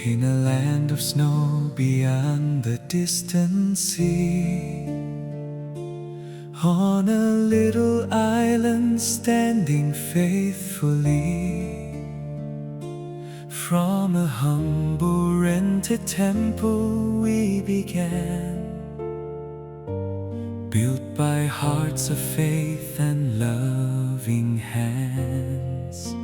In a land of snow beyond the distant sea, on a little island standing faithfully, from a humble rented temple we began, built by hearts of faith and loving hands.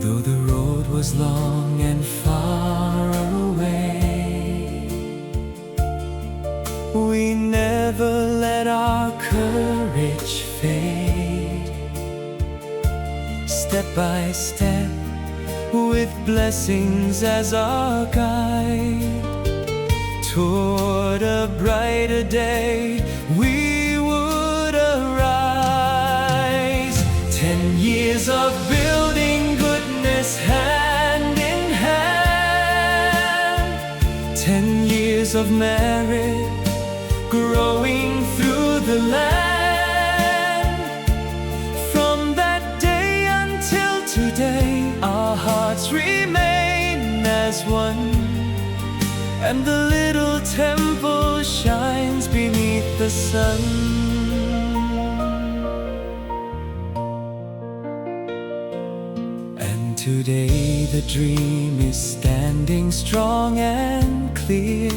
Though the road was long and far away, we never let our courage fade. Step by step, with blessings as our guide, toward a brighter day we would arise. 10 years of building goodness hand in hand, 10 years of merit growing through the land. From that day until today, our hearts remain as one, and the little temple shines beneath the sun. And today the dream is standing strong and clear,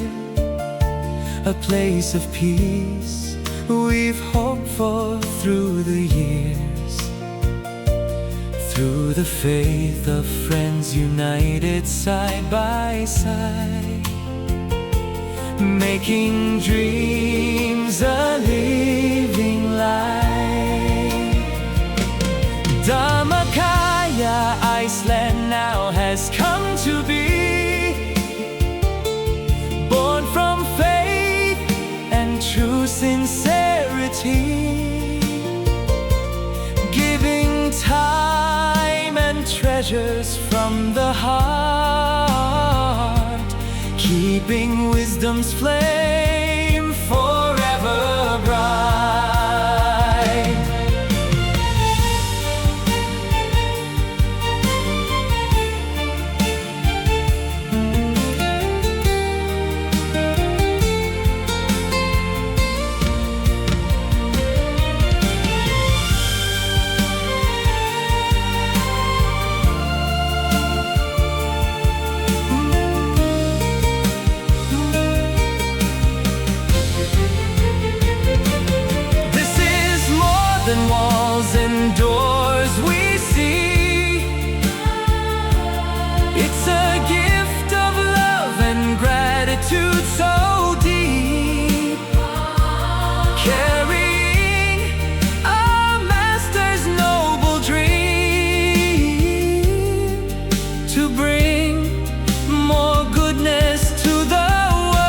a place of peace we've hoped for through the years, through the faith of friends united side by side, making dreams a living life. Dhammakaya Iceland now has come to be, born from faith and true sincerity, giving time and treasures from the heart, keeping wisdom's flame forever bright. Than walls and doors we see, it's a gift of love and gratitude so deep, carrying our master's noble dream, to bring more goodness to the world.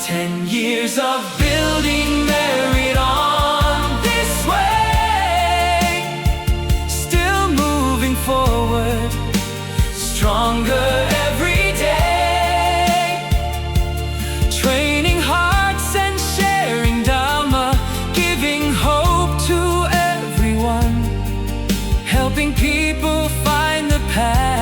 10 years of building merit on this way, still moving forward, stronger every day, training hearts and sharing Dhamma, giving hope to everyone, helping people find the path